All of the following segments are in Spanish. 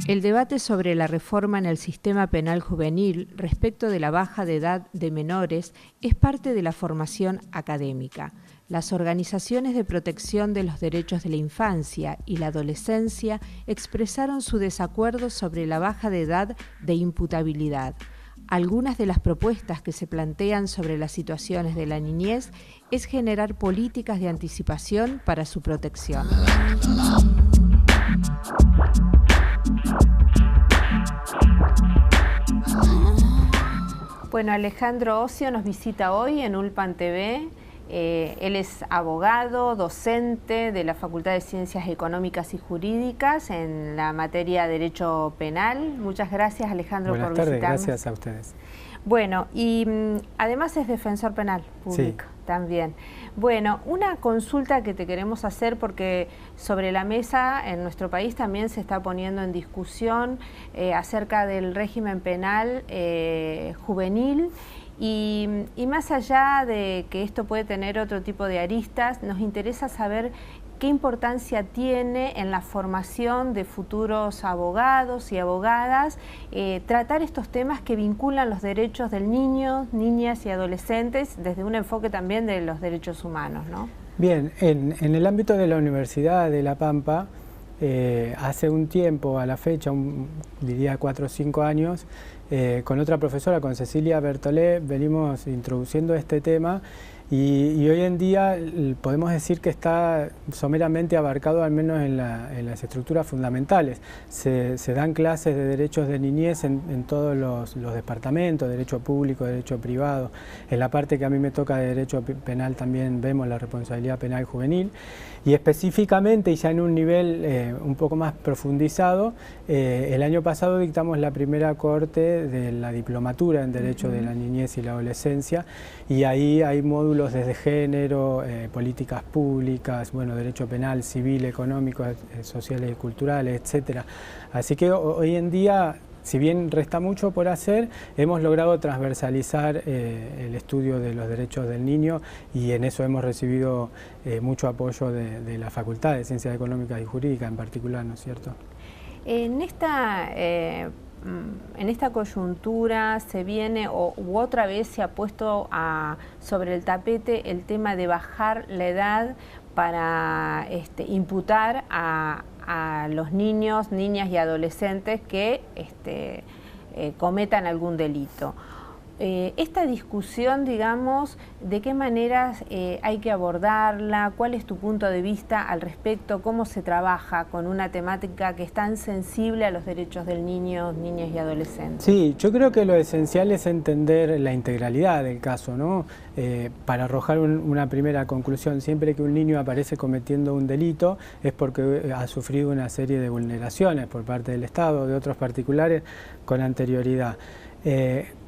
El debate sobre la reforma en el sistema penal juvenil respecto de la baja de edad de menores es parte de la formación académica. Las organizaciones de protección de los derechos de la infancia y la adolescencia expresaron su desacuerdo sobre la baja de edad de imputabilidad. Algunas de las propuestas que se plantean sobre las situaciones de la niñez es generar políticas de anticipación para su protección. Bueno, Alejandro Ocio nos visita hoy en Ulpan TV. Él es abogado, docente de la Facultad de Ciencias Económicas y Jurídicas en la materia Derecho Penal. Muchas gracias, Alejandro, por visitarnos. Buenas tardes, gracias a ustedes. Bueno, y además es defensor penal público. Sí. También. Bueno, una consulta que te queremos hacer porque sobre la mesa en nuestro país también se está poniendo en discusión acerca del régimen penal juvenil y más allá de que esto puede tener otro tipo de aristas, nos interesa saber qué importancia tiene en la formación de futuros abogados y abogadas tratar estos temas que vinculan los derechos del niño, niñas y adolescentes desde un enfoque también de los derechos humanos, ¿no? Bien, en el ámbito de la Universidad de La Pampa, hace un tiempo a la fecha, diría 4 o 5 años, con otra profesora, con Cecilia Bertolé, venimos introduciendo este tema. Y hoy en día podemos decir que está someramente abarcado al menos en las estructuras fundamentales. Se dan clases de derechos de niñez en todos los departamentos, derecho público, derecho privado. En la parte que a mí me toca de derecho penal también vemos la responsabilidad penal juvenil. Y específicamente, y ya en un nivel un poco más profundizado, el año pasado dictamos la primera corte de la diplomatura en Derecho de la Niñez y la Adolescencia, y ahí hay módulos desde género, políticas públicas, bueno, derecho penal, civil, económico, sociales y culturales, etcétera. Así que hoy en día, si bien resta mucho por hacer, hemos logrado transversalizar el estudio de los derechos del niño y en eso hemos recibido mucho apoyo de la Facultad de Ciencias Económicas y Jurídicas en particular, ¿no es cierto? En esta coyuntura se viene, u otra vez se ha puesto sobre el tapete el tema de bajar la edad para imputar a los niños, niñas y adolescentes que cometan algún delito. Esta discusión, digamos, ¿de qué manera hay que abordarla? ¿Cuál es tu punto de vista al respecto? ¿Cómo se trabaja con una temática que es tan sensible a los derechos del niño, niñas y adolescentes? Sí, yo creo que lo esencial es entender la integralidad del caso, ¿no? Para arrojar una primera conclusión, siempre que un niño aparece cometiendo un delito es porque ha sufrido una serie de vulneraciones por parte del Estado o de otros particulares con anterioridad.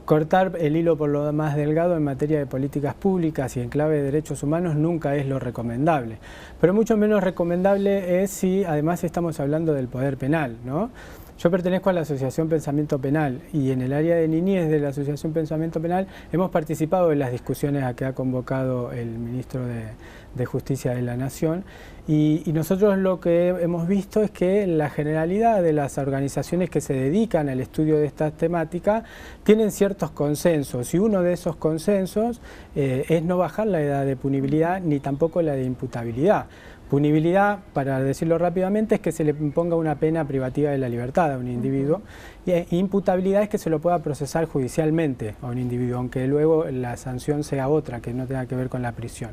Cortar el hilo por lo más delgado en materia de políticas públicas y en clave de derechos humanos nunca es lo recomendable. Pero mucho menos recomendable es si además estamos hablando del poder penal, ¿no? Yo pertenezco a la Asociación Pensamiento Penal y en el área de niñez de la Asociación Pensamiento Penal hemos participado en las discusiones a que ha convocado el ministro de Justicia de la Nación y nosotros lo que hemos visto es que la generalidad de las organizaciones que se dedican al estudio de esta temática tienen ciertos consensos y uno de esos consensos es no bajar la edad de punibilidad ni tampoco la de imputabilidad. Punibilidad, para decirlo rápidamente, es que se le imponga una pena privativa de la libertad a un individuo y imputabilidad es que se lo pueda procesar judicialmente a un individuo, aunque luego la sanción sea otra, que no tenga que ver con la prisión.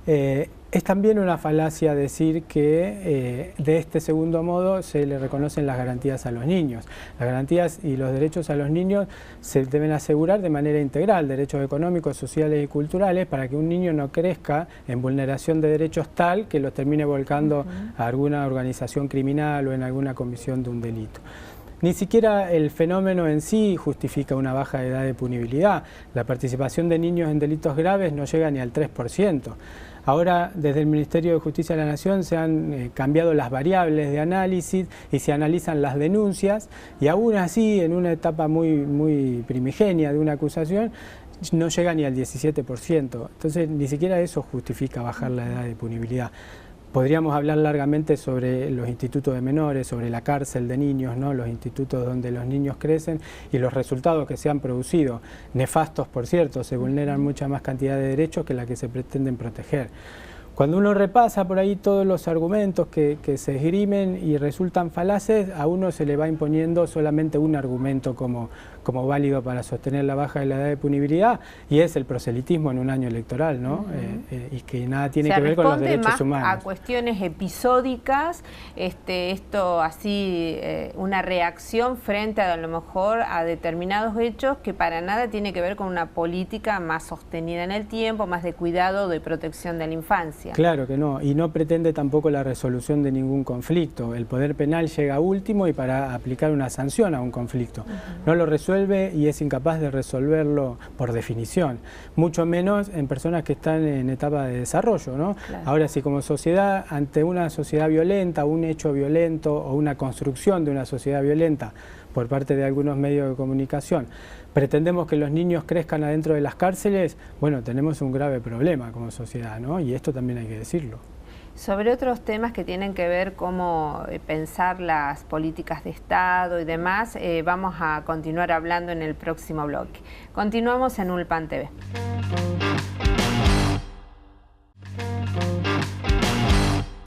Es también una falacia decir que de este segundo modo se le reconocen las garantías a los niños. Las garantías y los derechos a los niños se deben asegurar de manera integral, derechos económicos, sociales y culturales, para que un niño no crezca en vulneración de derechos tal que los termine volcando a alguna organización criminal o en alguna comisión de un delito. Ni siquiera el fenómeno en sí justifica una baja edad de punibilidad. La participación de niños en delitos graves no llega ni al 3%. Ahora, desde el Ministerio de Justicia de la Nación se han cambiado las variables de análisis y se analizan las denuncias y aún así, en una etapa muy primigenia de una acusación, no llega ni al 17%. Entonces, ni siquiera eso justifica bajar la edad de punibilidad. Podríamos hablar largamente sobre los institutos de menores, sobre la cárcel de niños, ¿no? Los institutos donde los niños crecen y los resultados que se han producido, nefastos por cierto, se vulneran mucha más cantidad de derechos que la que se pretenden proteger. Cuando uno repasa por ahí todos los argumentos que se esgrimen y resultan falaces, a uno se le va imponiendo solamente un argumento como válido para sostener la baja de la edad de punibilidad, y es el proselitismo en un año electoral, ¿no? Y que nada tiene que ver con los derechos humanos. A cuestiones episódicas, esto así, una reacción frente a lo mejor a determinados hechos que para nada tiene que ver con una política más sostenida en el tiempo, más de cuidado, de protección de la infancia. Claro que no, y no pretende tampoco la resolución de ningún conflicto. El poder penal llega último y para aplicar una sanción a un conflicto. No lo resuelve y es incapaz de resolverlo por definición, mucho menos en personas que están en etapa de desarrollo, ¿no? Claro. Ahora, si como sociedad, ante una sociedad violenta, un hecho violento o una construcción de una sociedad violenta por parte de algunos medios de comunicación, pretendemos que los niños crezcan adentro de las cárceles, bueno, tenemos un grave problema como sociedad, ¿no? Y esto también hay que decirlo. Sobre otros temas que tienen que ver cómo pensar las políticas de Estado y demás, vamos a continuar hablando en el próximo bloque. Continuamos en Ulpan TV.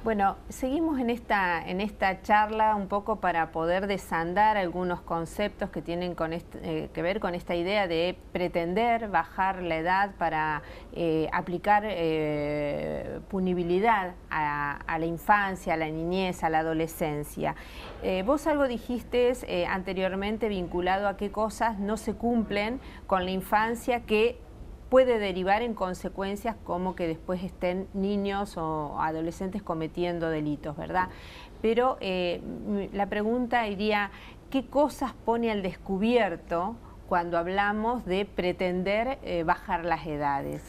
Bueno, seguimos en esta charla un poco para poder desandar algunos conceptos que tienen que ver con esta idea de pretender bajar la edad para aplicar punibilidad a la infancia, a la niñez, a la adolescencia. Vos algo dijiste anteriormente vinculado a qué cosas no se cumplen con la infancia que puede derivar en consecuencias como que después estén niños o adolescentes cometiendo delitos, ¿verdad? Pero la pregunta iría, ¿qué cosas pone al descubierto cuando hablamos de pretender bajar las edades?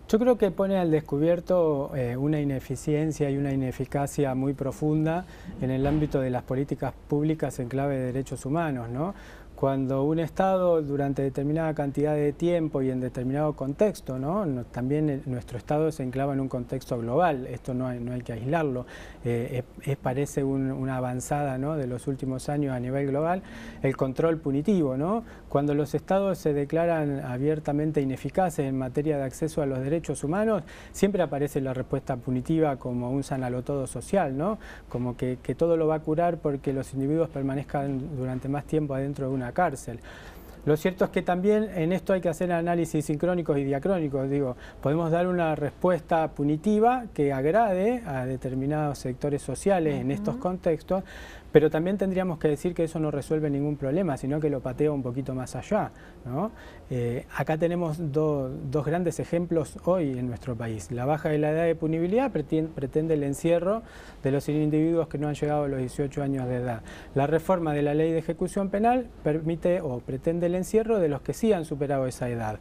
Yo creo que pone al descubierto una ineficiencia y una ineficacia muy profunda en el ámbito de las políticas públicas en clave de derechos humanos, ¿no? Cuando un Estado durante determinada cantidad de tiempo y en determinado contexto, ¿no? También nuestro Estado se enclava en un contexto global, esto no hay que aislarlo, parece una avanzada, ¿no? De los últimos años a nivel global, el control punitivo, ¿no? Cuando los Estados se declaran abiertamente ineficaces en materia de acceso a los derechos humanos, siempre aparece la respuesta punitiva como un sanalotodo social, ¿no? Como que todo lo va a curar porque los individuos permanezcan durante más tiempo adentro de una cárcel. Lo cierto es que también en esto hay que hacer análisis sincrónicos y diacrónicos. Digo, podemos dar una respuesta punitiva que agrade a determinados sectores sociales en estos contextos, pero también tendríamos que decir que eso no resuelve ningún problema, sino que lo patea un poquito más allá, ¿no? Acá tenemos dos grandes ejemplos hoy en nuestro país. La baja de la edad de punibilidad pretende el encierro de los individuos que no han llegado a los 18 años de edad. La reforma de la ley de ejecución penal permite o pretende el encierro de los que sí han superado esa edad.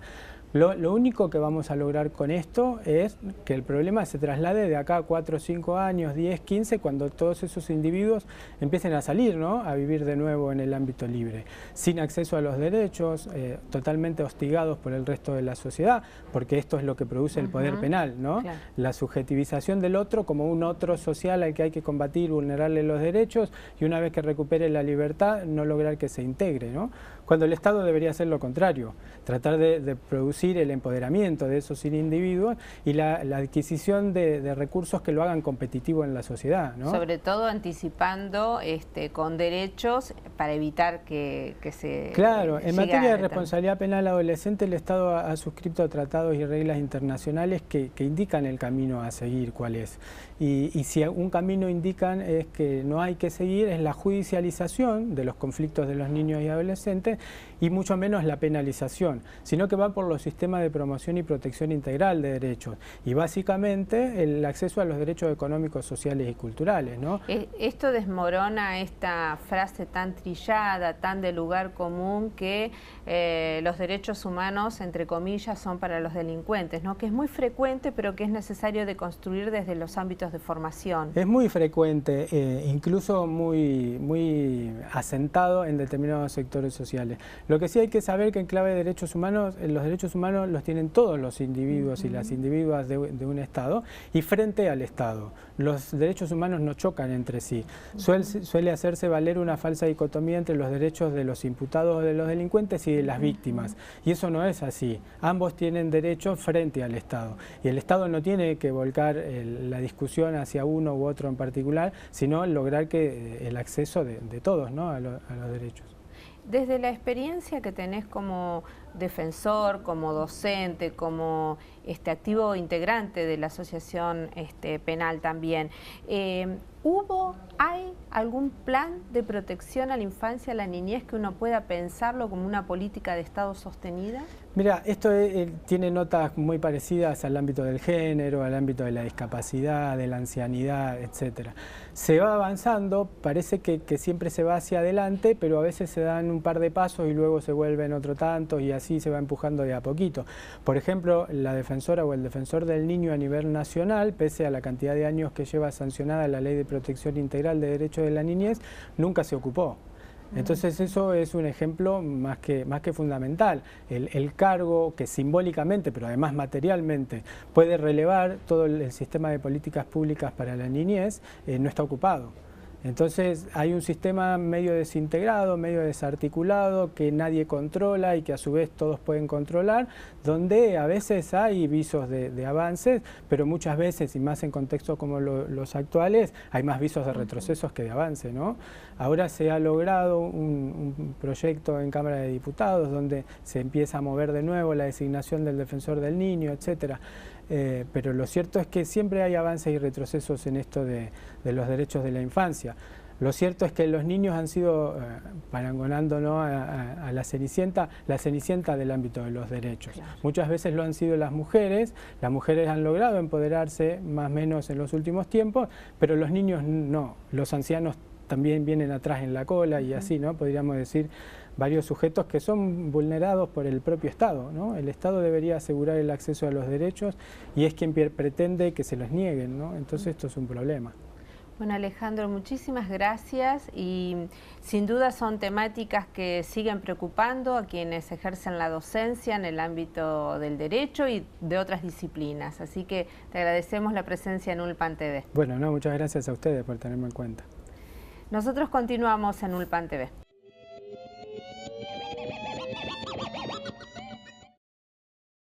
Lo único que vamos a lograr con esto es que el problema se traslade de acá a 4, 5 años, 10, 15, cuando todos esos individuos empiecen a salir, ¿no? A vivir de nuevo en el ámbito libre, sin acceso a los derechos, totalmente hostigados por el resto de la sociedad, porque esto es lo que produce el poder penal, ¿no? Claro. La subjetivización del otro como un otro social al que hay que combatir, vulnerarle los derechos, y una vez que recupere la libertad, no lograr que se integre, ¿no? Cuando el Estado debería hacer lo contrario, tratar de producir el empoderamiento de esos individuos y la adquisición de recursos que lo hagan competitivo en la sociedad, ¿no? Sobre todo anticipando con derechos para evitar que se... Claro, en materia de responsabilidad penal adolescente el Estado ha suscrito tratados y reglas internacionales que indican el camino a seguir, cuál es. Y si un camino indican es que no hay que seguir, es la judicialización de los conflictos de los niños y adolescentes y mucho menos la penalización, sino que va por los sistemas de promoción y protección integral de derechos y básicamente el acceso a los derechos económicos, sociales y culturales, ¿no? Esto desmorona esta frase tan trillada, tan de lugar común que los derechos humanos, entre comillas, son para los delincuentes, ¿no? Que es muy frecuente, pero que es necesario de construir desde los ámbitos de formación. Es muy frecuente, incluso muy asentado en determinados sectores sociales. Lo que sí hay que saber que en clave de derechos humanos, los derechos humanos humanos los tienen todos los individuos y las individuas de un Estado, y frente al Estado. Los derechos humanos no chocan entre sí. Suele hacerse valer una falsa dicotomía entre los derechos de los imputados o de los delincuentes y de las víctimas, y eso no es así. Ambos tienen derechos frente al Estado, y el Estado no tiene que volcar la discusión hacia uno u otro en particular, sino lograr que el acceso de todos, ¿no?, a los derechos. Desde la experiencia que tenés como defensor, como docente, como activo integrante de la asociación penal también, ¿hay algún plan de protección a la infancia, a la niñez, que uno pueda pensarlo como una política de Estado sostenida? Mira, esto tiene notas muy parecidas al ámbito del género, al ámbito de la discapacidad, de la ancianidad, etc. Se va avanzando, parece que siempre se va hacia adelante, pero a veces se dan un par de pasos y luego se vuelven otro tanto, y así se va empujando de a poquito. Por ejemplo, la defensora o el defensor del niño a nivel nacional, pese a la cantidad de años que lleva sancionada la Ley de Protección Integral de Derechos de la Niñez, nunca se ocupó. Entonces eso es un ejemplo más que fundamental. El cargo que simbólicamente, pero además materialmente, puede relevar todo el sistema de políticas públicas para la niñez, no está ocupado. Entonces hay un sistema medio desintegrado, medio desarticulado, que nadie controla y que a su vez todos pueden controlar, donde a veces hay visos de avances, pero muchas veces, y más en contextos como los actuales, hay más visos de retrocesos que de avance, ¿no? Ahora se ha logrado un proyecto en Cámara de Diputados donde se empieza a mover de nuevo la designación del defensor del niño, etcétera. Pero lo cierto es que siempre hay avances y retrocesos en esto de los derechos de la infancia. Lo cierto es que los niños han sido, parangonando, ¿no?, a la cenicienta del ámbito de los derechos. Claro. Muchas veces lo han sido las mujeres han logrado empoderarse más o menos en los últimos tiempos, pero los niños no, los ancianos también vienen atrás en la cola y así, ¿no? Podríamos decir varios sujetos que son vulnerados por el propio Estado, ¿no? El Estado debería asegurar el acceso a los derechos y es quien pretende que se los nieguen, ¿no? Entonces esto es un problema. Bueno, Alejandro, muchísimas gracias, y sin duda son temáticas que siguen preocupando a quienes ejercen la docencia en el ámbito del derecho y de otras disciplinas. Así que te agradecemos la presencia en Ulpan TV. Bueno, no, muchas gracias a ustedes por tenerme en cuenta. Nosotros continuamos en Ulpan TV.